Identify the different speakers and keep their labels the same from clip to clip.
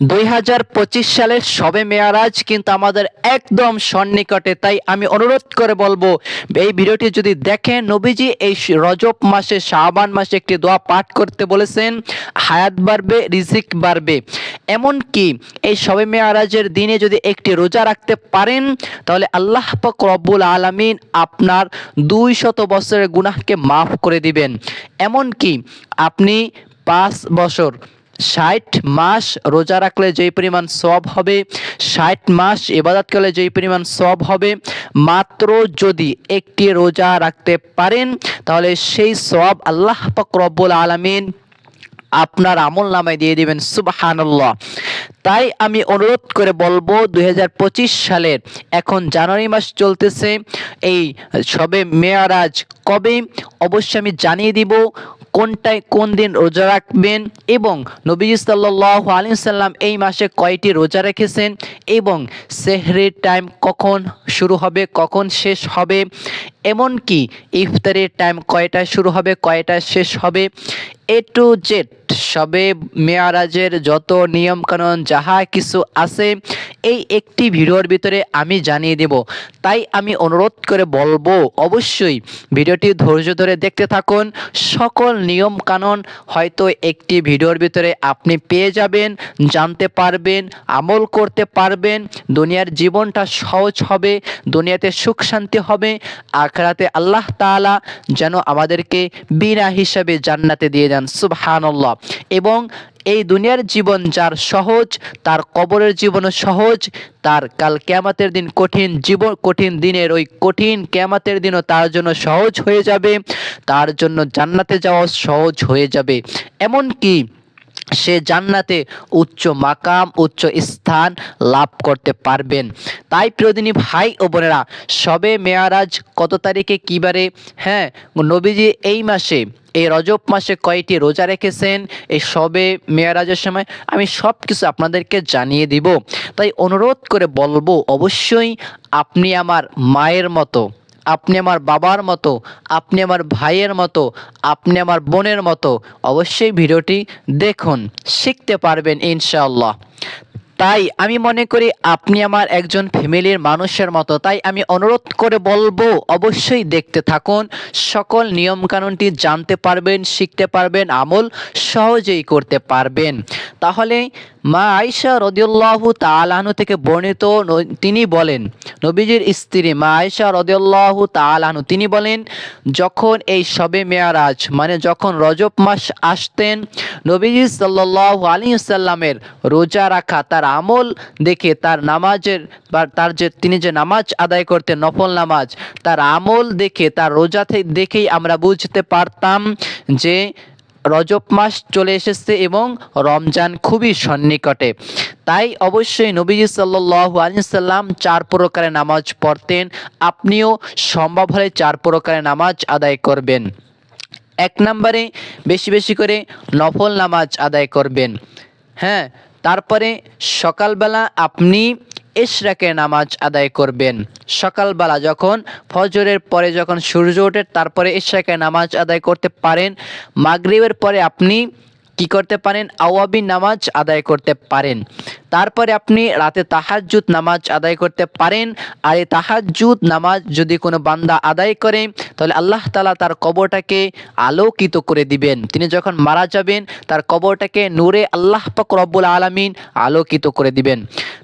Speaker 1: 2025 সালের শবে মেয়ারাজ কিন্তু আমাদের একদম সন্নিকটে। তাই আমি অনুরোধ করে বলবো, এই ভিডিওটি যদি দেখেন, নবীজি এই রজব মাসে, শাবান মাসে একটি দোয়া পাঠ করতে বলেছেন, হায়াত বাড়বে, রিজিক বাড়বে। এমনকি এই শবে মেয়ারাজের দিনে যদি একটি রোজা রাখতে পারেন, তাহলে আল্লাহ পাক রব্বুল আলামিন আপনার 200 বছরের গুনাহকে মাফ করে দিবেন। এমনকি আপনি 5 বছর 60 মাস রোজা রাখলে যেই পরিমাণ সওয়াব হবে, 60 মাস ইবাদত করলে যেই পরিমাণ সওয়াব হবে, মাত্র যদি একটি রোজা রাখতে পারেন, তাহলে সেই সওয়াব আল্লাহ পাক রব্বুল আলামিন আপনার আমল নামায় দিয়ে দিবেন। সুবহানাল্লাহ। তাই আমি অনুরোধ করে বলবো, 2025 সালের এখন জানুয়ারি মাস চলতেছে, এই শবে মেয়ারাজ কবে অবশ্যই আমি জানিয়ে দিব, কোন দিন রোজা রাখবেন, এবং নবীজি সাল্লাল্লাহু আলাইহি সাল্লাম এই মাসে কয়টি রোজা রেখেছেন, এবং সেহরির টাইম কখন শুরু হবে, কখন শেষ হবে, এমনকি ইফতারের টাইম কয়টায় শুরু হবে, কয়টায় শেষ হবে, এ টু জেড শবে মেয়ারাজের যত নিয়মকানুন যাহা কিছু আছে, এই একটি ভিডিওর ভিতরে আমি জানিয়ে দেব। তাই আমি অনুরোধ করে বলবো, অবশ্যই ভিডিওটি ধৈর্য ধরে দেখতে থাকুন। সকল নিয়মকানুন হয়তো একটি ভিডিওর ভিতরে আপনি পেয়ে যাবেন, জানতে পারবেন, আমল করতে পারবেন। দুনিয়ার জীবনটা সহজ হবে, দুনিয়াতে সুখ শান্তি হবে, আখিরাতে আল্লাহ তাআলা যেন আমাদেরকে বিনা হিসাবে জান্নাতে দিয়ে দেন। সুবহানাল্লাহ। এবং এই দুনিয়ার জীবন যার সহজ, তার কবরের জীবনও সহজ, তার কাল কিয়ামতের দিন কঠিন দিনের ওই কঠিন কিয়ামতের দিনও তার জন্য সহজ হয়ে যাবে, তার জন্য জান্নাতে যাওয়া সহজ হয়ে যাবে। এমনকি সে জান্নাতে উচ্চ মাকাম, উচ্চ স্থান লাভ করতে পারবেন। তাই প্রিয়দিনী ভাই ও বোনেরা, শবে মেয়ারাজ কত তারিখে কী বারে, হ্যাঁ, নবীজি এই মাসে, এই রজব মাসে কয়টি রোজা রেখেছেন, এই শবে মেয়ারাজের সময় আমি সব কিছু আপনাদেরকে জানিয়ে দিব। তাই অনুরোধ করে বলবো, অবশ্যই আপনি আমার মায়ের মতো, আপনি আমার বাবার মতো, আপনি আমার ভাইয়ের মতো, আপনি আমার বোনের মতো অবশ্যই ভিডিওটি দেখুন, শিখতে পারবেন ইনশাআল্লাহ। তাই আমি মনে করি আপনি আমার একজন ফ্যামিলির মানুষের মতো। তাই আমি অনুরোধ করে বলবো, অবশ্যই দেখতে থাকুন, সকল নিয়মকানুনটি জানতে পারবেন, শিখতে পারবেন, আমল সহজেই করতে পারবেন। তাহলে মা আয়েশা রাদিয়াল্লাহু তাআলা আনহা থেকে বর্ণিত, তিনি বলেন, নবীজির স্ত্রী মা আয়েশা রাদিয়াল্লাহু তাআলা আনহা তিনি বলেন, যখন এই শবে মেয়ারাজ মানে যখন রজব মাস আসতেন, নবীজি সাল্লাল্লাহু আলাইহি সাল্লামের রোজা রাখা, তার আমল দেখে, তার নামাজের বা তিনি যে নামাজ আদায় করতেন নফল নামাজ, তার আমল দেখে, তার রোজা দেখেই আমরা বুঝতে পারতাম যে রজব মাস চলে এসেছে এবং রমজান খুবই সন্নিকটে। তাই অবশ্যই নবীজি সাল্লাল্লাহু আলাইহি সাল্লাম 4 প্রকারের নামাজ পড়তেন। আপনিও সম্ভব হলে 4 প্রকারের নামাজ আদায় করবেন। 1 নম্বরে বেশি বেশি করে নফল নামাজ আদায় করবেন। হ্যাঁ, তারপরে সকালবেলা আপনি ইশরাকের নামাজ আদায় করবেন। সকালবেলা যখন ফজরের পরে যখন সূর্য ওঠে, তারপরে ইশরাকের নামাজ আদায় করতে পারেন। মাগরিবের পরে আপনি কি করতে পারেন, আওয়াবিন নামাজ আদায় করতে পারেন। তারপরে আপনি রাতে তাহাজ্জুদ নামাজ আদায় করতে পারেন। আর এই তাহাজ্জুদ নামাজ যদি কোনো বান্দা আদায় করে, তাহলে আল্লাহ তাআলা তার কবরটাকে আলোকিত করে দিবেন। তিনি যখন মারা যাবেন, তার কবরটাকে নূরে আল্লাহ পাক রব্বুল আলামিন আলোকিত করে দিবেন।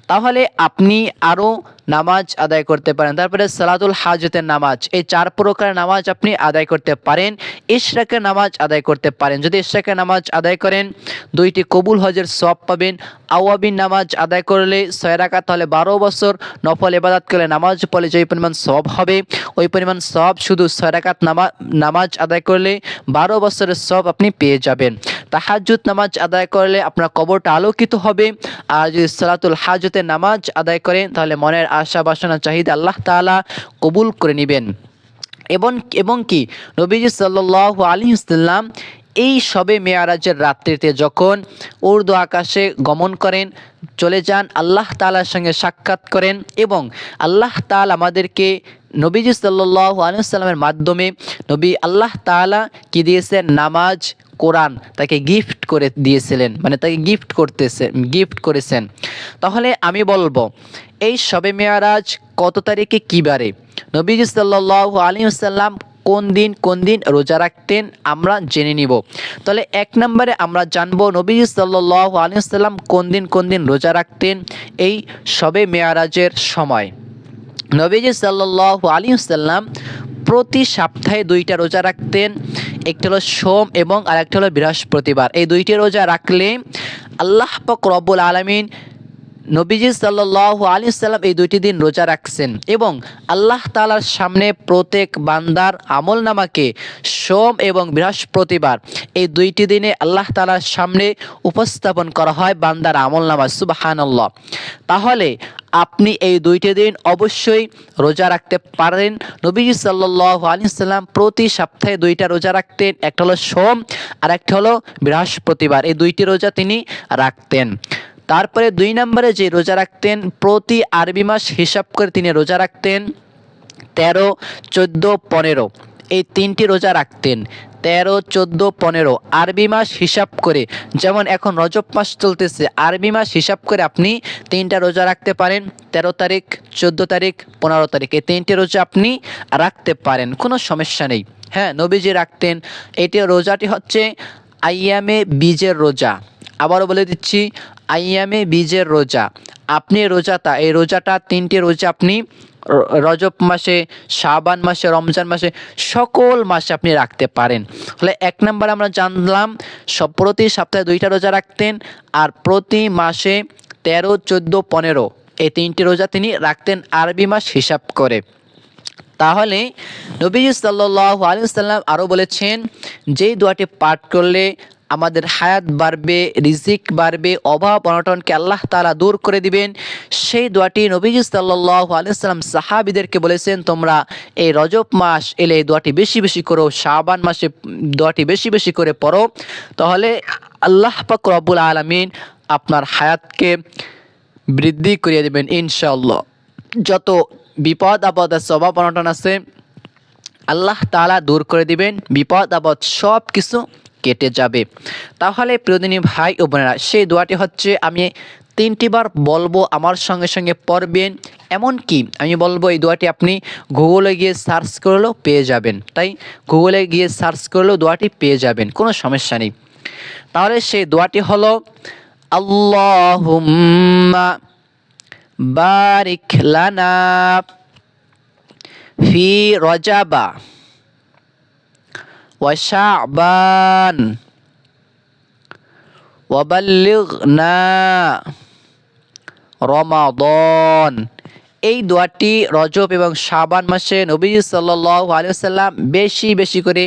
Speaker 1: তাহলে আপনি আরও নামাজ আদায় করতে পারেন। তারপরে সালাতুল হাজতের নামাজ, এই 4 প্রকার নামাজ আপনি আদায় করতে পারেন। ইশরাকের নামাজ আদায় করতে পারেন। যদি ইশরাকের নামাজ আদায় করেন, 2টি কবুল হজের সওয়াব পাবেন। আওয়াবিন নামাজ আদায় করলে 6 রাকাত, তাহলে 12 বছর নফল ইবাদত করলে, নামাজ পড়লে যে পরিমাণ সওয়াব হবে, ওই পরিমাণ সওয়াব শুধু 6 রাকাত নামাজ আদায় করলে 12 বছরের সওয়াব আপনি পেয়ে যাবেন। তাহাজ্জুদ নামাজ আদায় করলে আপনার কবরটা আলোকিত হবে। আর যদি সালাতুল হাজতের নামাজ আদায় করেন, তাহলে মনের আশা বাসনা চাহিদা আল্লাহ তাআলা কবুল করে নেবেন। এবং কি নবীজি সাল্লাল্লাহু আলাইহি ওয়াসাল্লাম এই শবে মেয়ারাজের রাত্রিতে যখন উর্দু আকাশে গমন করেন, চলে যান, আল্লাহ তাআলার সঙ্গে সাক্ষাৎ করেন, এবং আল্লাহ তাআলা আমাদেরকে নবীজি সাল্লাল্লাহু আলাইহি ওয়াসাল্লামের মাধ্যমে আল্লাহ তাআলা কি দিয়েছেন, নামাজ কোরআন তাকে গিফট করে দিয়েছিলেন, মানে তাকে গিফট করেছেন। তাহলে আমি বলবো এই শবে মেয়ারাজ কত তারিখে কী বারে নবীজি সাল্লাল্লাহু আলাইহি ওয়াসাল্লাম কোন দিন রোজা রাখতেন আমরা জেনে নিব। তাহলে 1 নম্বরে আমরা জানবো নবীজি সাল্লাল্লাহু আলাইহি ওয়াসাল্লাম কোন দিন রোজা রাখতেন এই শবে মেয়ারাজের সময়। নবীজি সাল্লাল্লাহু আলাইহি ওয়াসাল্লাম প্রতি সপ্তাহে 2টা রোজা রাখতেন, একটি হলো সোম এবং আরেকটি হলো বৃহস্পতিবার। এই 2টি রোজা রাখলে আল্লাহ পাক রব্বুল আলামিন নবীজি সাল্লাল্লাহু আলাইহি ওয়াসাল্লাম এই 2টি দিন রোজা রাখছেন এবং আল্লাহ তাআলার সামনে প্রত্যেক বান্দার আমলনামাকে সোম এবং বৃহস্পতিবার এই 2টি দিনে আল্লাহ তাআলার সামনে উপস্থাপন করা হয় বান্দার আমলনামা। সুবহানাল্লাহ। তাহলে আপনি এই 2টি দিন অবশ্যই রোজা রাখতে পারেন। নবীজি সাল্লাল্লাহু আলাইহি ওয়াসাল্লাম প্রতি সপ্তাহে 2টা রোজা রাখতেন, একটা হলো সোম আর একটা হলো বৃহস্পতিবার। এই 2টি রোজা তিনি রাখতেন। তারপরে 2 নম্বরে যে রোজা রাখতেন প্রতি আরবি মাস হিসাব করে তিনি রোজা রাখতেন 13, 14, 15 এই 3টি রোজা রাখতেন। 13, 14, 15 আরবি মাস হিসাব করে, যেমন এখন রজব মাস চলতেছে, আরবি মাস হিসাব করে আপনি 3টা রোজা রাখতে পারেন। 13 তারিখ, 14 তারিখ, 15 তারিখ এই 3টি রোজা আপনি রাখতে পারেন, কোনো সমস্যা নেই। হ্যাঁ, নবীজি রাখতেন। এটি রোজাটি হচ্ছে আইয়ামে বীজের রোজা। আবারও বলে দিচ্ছি, আইয়ামে বীজের রোজা। আপনি এই রোজাটা 3টি রোজা আপনি রজব মাসে, শাবান মাসে, রমজান মাসে, সকল মাসে আপনি রাখতে পারেন। তাহলে 1 নম্বর আমরা জানলাম প্রতি সপ্তাহে 2টা রোজা রাখতেন আর প্রতি মাসে 13, 14, 15 এই 3টি রোজা তিনি রাখতেন আরবি মাস হিসাব করে। তাহলে নবীজি সাল্লাল্লাহু আলাইহি ওয়াসাল্লাম আরও বলেছেন যেই দোয়াটি পাঠ করলে আমাদের হায়াত বাড়বে, রিজিক বাড়বে, অভাব অনটনকে আল্লাহ তাআলা দূর করে দিবেন। সেই দোয়াটি নবীজি সাল্লাল্লাহু আলাইহি ওয়াসাল্লাম সাহাবীদেরকে বলেছেন তোমরা এই রজব মাস এলে এই দোয়াটি বেশি বেশি করো, শাবান মাসে দোয়াটি বেশি বেশি করে পড়ো, তাহলে আল্লাহ পাক রব্বুল আলামিন আপনার হায়াতকে বৃদ্ধি করিয়ে দেবেন ইনশাআল্লাহ। যত বিপদ আপদ অভাব অনটন আছে আল্লাহ তাআলা দূর করে দিবেন, বিপদ আপদ সব কিছু কেটে যাবে। তাহলে প্রিয়দিনী ভাই ও বোনেরা, সেই দোয়াটি হচ্ছে আমি 3টি বার বলবো, আমার সঙ্গে সঙ্গে পড়বেন। এমনকি আমি বলবো এই দোয়াটি আপনি গুগলে গিয়ে সার্চ করলেও পেয়ে যাবেন, তাই গুগলে গিয়ে সার্চ করলেও দোয়াটি পেয়ে যাবেন, কোনো সমস্যা নেই। তাহলে সেই দোয়াটি হলো আল্লাহুম্মা বারিক লানা ফি রজাবা ওয়া শাবান ওয়া বাল্লিগনা রমাদান। এই দোয়াটি রজব এবং শাবান মাসে নবীজি সাল্লাল্লাহু আলাইহি ওয়াসাল্লাম বেশি বেশি করে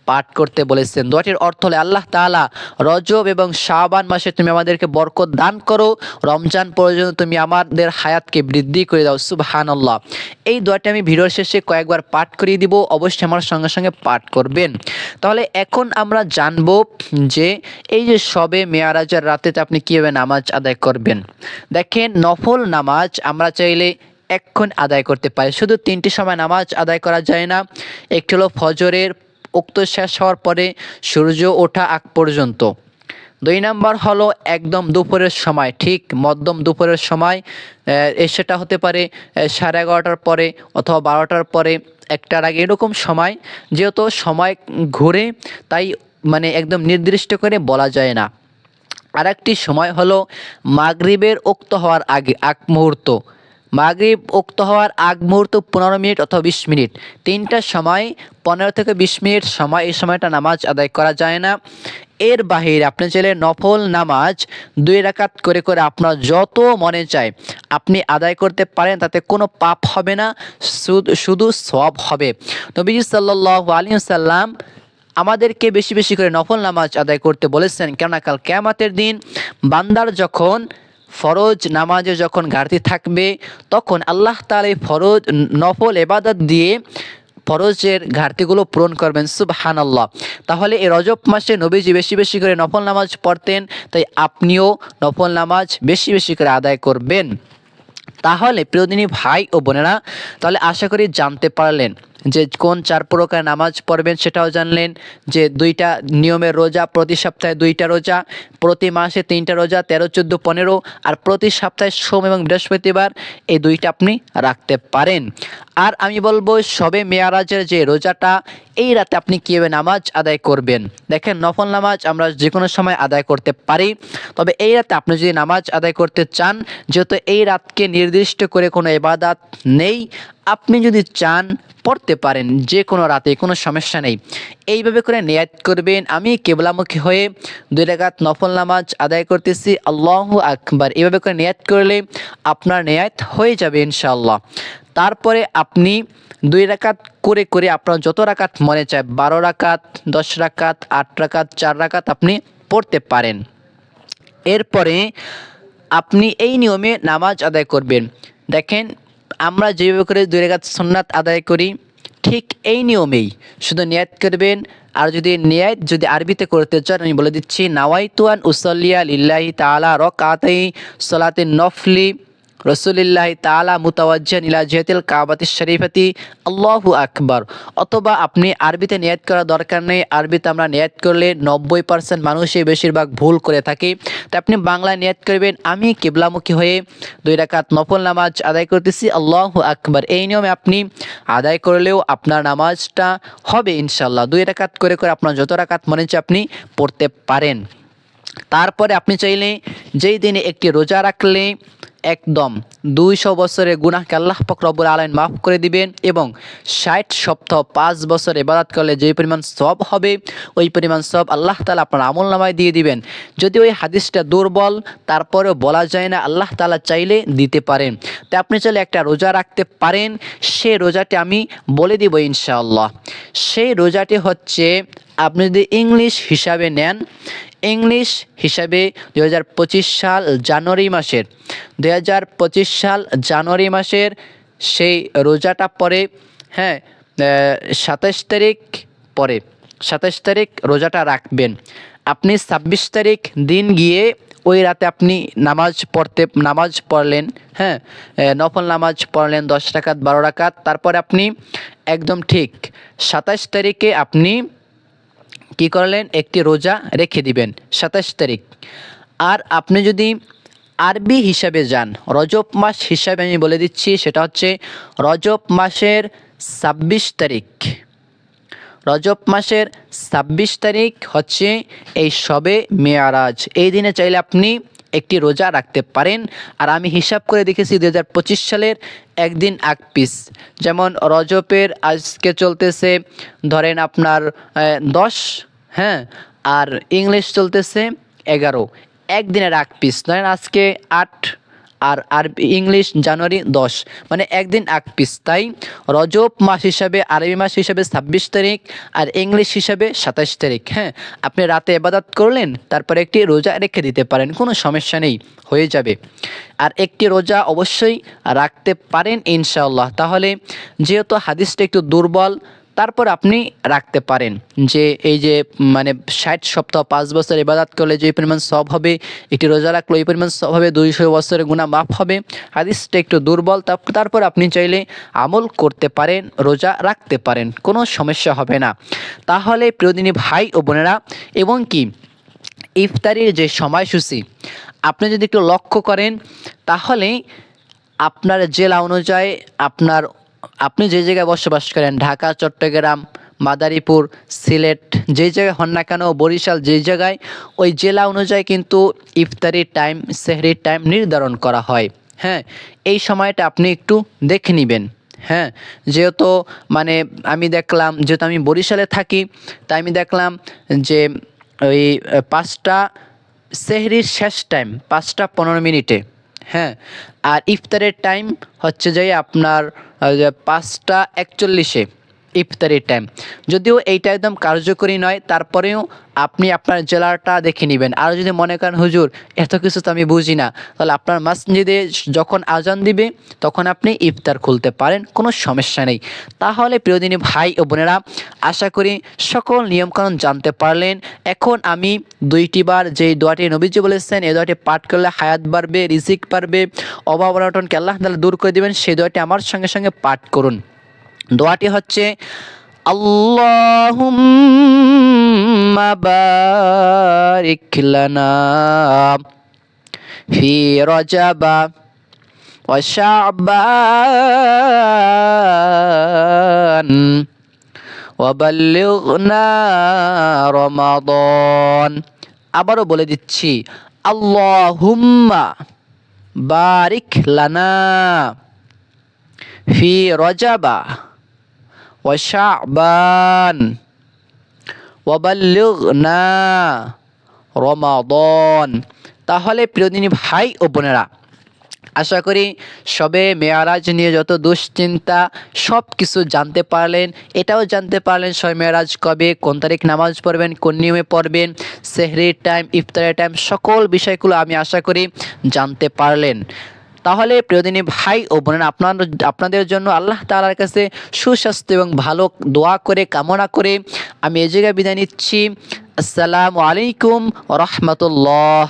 Speaker 1: পাঠ করতে বলেছেন। দোয়াটির অর্থ হলো আল্লাহ তাআলা রজব এবং শাবান মাসে তুমি আমাদেরকে বরকত দান করো, রমজান পর্যন্ত তুমি আমাদের হায়াতকে বৃদ্ধি করে দাও। সুবহানাল্লাহ। এই দোয়াটি আমি ভিডিওর শেষে কয়েকবার পাঠ করিয়ে দিব, অবশ্যই আমার সঙ্গে সঙ্গে পাঠ করবেন। তাহলে এখন আমরা জানবো যে এই যে শবে মেয়ারাজের রাতে আপনি কীভাবে নামাজ আদায় করবেন। দেখেন, নফল নামাজ আমরা চাইলে এখন আদায় করতে পারি, শুধু 3টি সময় নামাজ আদায় করা যায় না। একটি হলো ফজরের উক্ত শেষ হওয়ার পরে সূর্য ওঠা আগ পর্যন্ত। 2 নম্বর হলো একদম দুপুরের সময়, ঠিক মধ্যম দুপুরের সময়, সেটা হতে পারে 11:30টার পরে অথবা 12টার পরে, 1টার আগে, এরকম সময়। যেহেতু সময় ঘুরে তাই মানে একদম নির্দিষ্ট করে বলা যায় না। আরেকটি সময় হলো মাগরিবের উক্ত হওয়ার আগ মুহূর্ত। মাগরিব উক্ত হওয়ার আগ মুহূর্ত 15 মিনিট অথবা 20 মিনিট, 3টা সময় 15 থেকে 20 মিনিট সময়, এই সময়টা নামাজ আদায় করা যায় না। এর বাহিরে আপনি চাইলে নফল নামাজ 2 রাকাত করে করে আপনার যত মনে চায় আপনি আদায় করতে পারেন, তাতে কোনো পাপ হবে না, শুধু সওয়াব হবে। নবীজি সাল্লাল্লাহু আলাইহি ওয়াসাল্লাম আমাদেরকে বেশি বেশি করে নফল নামাজ আদায় করতে বলেছেন, কেননা কাল কিয়ামতের দিন বান্দার যখন ফরজ নামাজে যখন ঘাটতি থাকবে তখন আল্লাহ তাআলা এই ফরজ নফল ইবাদত দিয়ে ফরজের ঘাটতিগুলো পূরণ করবেন। সুবহানাল্লাহ। তাহলে এই রজব মাসে নবীজি বেশি বেশি করে নফল নামাজ পড়তেন, তাই আপনিও নফল নামাজ বেশি বেশি করে আদায় করবেন। তাহলে প্রিয়দিনী ভাই ও বোনেরা, তাহলে আশা করি জানতে পারলেন যে কোন 4 প্রকার নামাজ পড়বেন সেটাও জানলেন, যে 2টা নিয়মের রোজা, প্রতি সপ্তাহে 2টা রোজা, প্রতি মাসে 3টা রোজা, 13, 14, 15, আর প্রতি সপ্তাহে সোম এবং বৃহস্পতিবার এই 2টা আপনি রাখতে পারেন। আর আমি বলবো শবে মেয়ারাজের যে রোজাটা, এই রাতে আপনি কীভাবে নামাজ আদায় করবেন। দেখেন, নফল নামাজ আমরা যে কোনো সময় আদায় করতে পারি, তবে এই রাতে আপনি যদি নামাজ আদায় করতে চান, যেহেতু এই রাতকে নির্দিষ্ট করে কোনো ইবাদত নেই, আপনি যদি চান পড়তে পারেন যে কোনো রাতে, কোনো সমস্যা নেই। এইভাবে করে নিয়াত করবেন, আমি কিবলামুখী হয়ে 2 রাকাত নফল নামাজ আদায় করতেছি, আল্লাহু আকবার। এইভাবে করে নিয়াত করলে আপনার নিয়াত হয়ে যাবে ইনশাআল্লাহ। তারপরে আপনি 2 রাকাত করে করে আপনার যত রাকাত মনে চায়, 12 রাকাত, 10 রাকাত, 8 রাকাত, 4 রাকাত আপনি পড়তে পারেন। এরপরে আপনি এই নিয়মে নামাজ আদায় করবেন। দেখেন, আমরা যেভাবে করে 2 রাকাত সুন্নাত আদায় করি, ঠিক এই নিয়মেই শুধু নিয়াত করবেন। আর যদি নিয়াত যদি আরবিতে করতে চান, আমি বলে দিচ্ছি, নাওয়াইতু আন উসাল্লিয়া লিল্লাহি তাআলা রাকাতাই সালাতিন নফলি রসুলিল্লাহি তাআলা মুতাওয়াজ্জিহান ইলা জিহাতিল কাবাতিশ শরীফাতি আল্লাহু আকবার। অথবা আপনি আরবিতে নিয়াত করার দরকার নেই, আরবিতে আমরা নিয়াত করলে 90% মানুষই বেশিরভাগ ভুল করে থাকে। তাই আপনি বাংলায় নিয়াত করবেন, আমি কিবলামুখী হয়ে 2 রাকাত নফল নামাজ আদায় করতেছি, আল্লাহু আকবার। এই নিয়মে আপনি আদায় করলেও আপনার নামাজটা হবে ইনশাআল্লাহ। 2 রাকাত করে করে আপনার যত রাকাত মনে হচ্ছে আপনি পড়তে পারেন। তারপরে আপনি চাইলে যেই দিনে একটি রোজা রাখলে একদম 200 বছরের গুনাহকে আল্লাহ পাক রব্বুল আলামিন মাফ করে দিবেন, এবং 60 সপ্তাহ 5 বছর ইবাদত করলে যে পরিমাণ সওয়াব হবে, ওই পরিমাণ সওয়াব আল্লাহ তাআলা আপনার আমলনামায় দিয়ে দিবেন। যদি ওই হাদিসটা দুর্বল, তারপরেও বলা যায় না, আল্লাহ তাআলা চাইলে দিতে পারেন। তো আপনি চাইলে একটা রোজা রাখতে পারেন। সেই রোজাটি আমি বলে দিব ইনশাআল্লাহ। সেই রোজাটি হচ্ছে, আপনি যদি ইংলিশ হিসাবে নেন, ইংলিশ হিসাবে 2025 সাল জানুয়ারি মাসের 2025 সাল জানুয়ারি মাসের সেই রোজাটা পরে, হ্যাঁ, 27 তারিখ পরে, 27 তারিখ রোজাটা রাখবেন। আপনি 26 তারিখ দিন গিয়ে ওই রাতে আপনি নামাজ পড়লেন, হ্যাঁ, নফল নামাজ পড়লেন 10 রাকাত, 12 রাকাত। তারপরে আপনি একদম ঠিক 27 তারিখে আপনি কি করলেন, একটি রোজা রেখে দিবেন 27 তারিখ। আর আপনি যদি আরবি হিসাবে যান, রজব মাস হিসাবে আমি বলে দিচ্ছি, সেটা হচ্ছে রজব মাসের 26 তারিখ। রজব মাসের 26 তারিখ হচ্ছে এই শবে মেয়ারাজ। এই দিনে চাইলে আপনি একটি রোজা রাখতে পারেন। আর আমি হিসাব করে দেখেছি 2025 সালের একদিন আগ পিস, যেমন রজবের আজকে চলতেছে ধরেন আপনার 10, হ্যাঁ, আর ইংলিশ চলতেছে 11, একদিনের আগ পিস ধরেন আজকে 8, আর ইংলিশ জানুয়ারি 10, মানে একদিন আগ পিস। তাই রজব মাস হিসাবে, আরবি মাস হিসাবে 26 তারিখ, আর ইংলিশ হিসাবে 27 তারিখ। হ্যাঁ, আপনি রাতে ইবাদত করলেন, তারপরে একটি রোজা রেখে দিতে পারেন, কোনো সমস্যা নেই, হয়ে যাবে। আর একটি রোজা অবশ্যই রাখতে পারেন ইনশাআল্লাহ। তাহলে যেহেতু হাদিসটা একটু দুর্বল, তারপর আপনি রাখতে পারেন, যে এই যে মানে 60 সপ্তাহ 5 বছর ইবাদত করলে যে পরিমাণ সওয়াব হবে, একটি রোজা রাখলে ওই পরিমাণ সওয়াব হবে, 200 বছরের গুনাহ মাফ হবে। হাদিসটা একটু দুর্বল, তারপর আপনি চাইলে আমল করতে পারেন, রোজা রাখতে পারেন, কোনো সমস্যা হবে না। তাহলে প্রিয়দিনী ভাই ও বোনেরা, এবং কি ইফতারির যে সময়সূচি আপনি যদি একটু লক্ষ্য করেন, তাহলে আপনার জেলা অনুযায়ী আপনি যে জায়গায় বসবাস করেন, ঢাকা, চট্টগ্রাম, মাদারীপুর, সিলেট, যেই জায়গায় হন না কেন, বরিশাল, যেই জায়গায়, ওই জেলা অনুযায়ী কিন্তু ইফতারির টাইম, সেহরির টাইম নির্ধারণ করা হয়। হ্যাঁ, এই সময়টা আপনি একটু দেখে নেবেন। হ্যাঁ, যেহেতু মানে আমি দেখলাম, যেহেতু আমি বরিশালে থাকি, তাই আমি দেখলাম যে ওই 5টা সেহরির শেষ টাইম 5টা 15 মিনিটে। হ্যাঁ, আর ইফতারের টাইম হচ্ছে যে আপনার 5টা 41-এ ইফতারের টাইম। যদিও এইটা একদম কার্যকরী নয়, তারপরেও আপনি আপনার জেলাটা দেখে নেবেন। আর যদি মনে করেন হুজুর এত কিছু তো আমি বুঝি না, তাহলে আপনার মসজিদে যখন আজান দিবে তখন আপনি ইফতার খুলতে পারেন, কোনো সমস্যা নেই। তাহলে প্রিয়দিনী ভাই ও বোনেরা, আশা করি সকল নিয়মকানুন জানতে পারলেন। এখন আমি 2টি বার যেই দোয়াটি নবীজি বলেছেন, এই দোয়াটি পাঠ করলে হায়াত বাড়বে, রিজিক বাড়বে, অভাব অনটনকে আল্লাহ তাআলা দূর করে দেবেন, সেই দোয়াটি আমার সঙ্গে সঙ্গে পাঠ করুন। দোয়াটি হচ্ছে আল্লাহুম্মা বারিক লানা ফি রজাবা ওয়া শাবান ওয়া বাল্লিগনা রমাদান। আবারও বলে দিচ্ছি, আল্লাহুম্মা বারিক লানা ফি রজাবা ওয়া শাবান ওয়া বাল্লিগনা রমাদান। তাহলে প্রিয়দিনী ভাই ও বোনেরা, আশা করি সবে মেয়ারাজ নিয়ে যত দুশ্চিন্তা সব কিছু জানতে পারলেন। এটাও জানতে পারলেন সবে মেয়ারাজ কবে, কোন তারিখ নামাজ পড়বেন, কোন নিয়মে পড়বেন, সেহরির টাইম, ইফতারের টাইম, সকল বিষয়গুলো আমি আশা করি জানতে পারলেন। তাহলে প্রিয়দিনী ভাই ও বোনেরা, আপনাদের জন্য আল্লাহ তাআলার কাছে সুস্বাস্থ্য এবং ভালো দোয়া করে কামনা করে আমি এই জায়গায় বিদায় নিচ্ছি। আসসালামু আলাইকুম ওয়া রাহমাতুল্লাহ।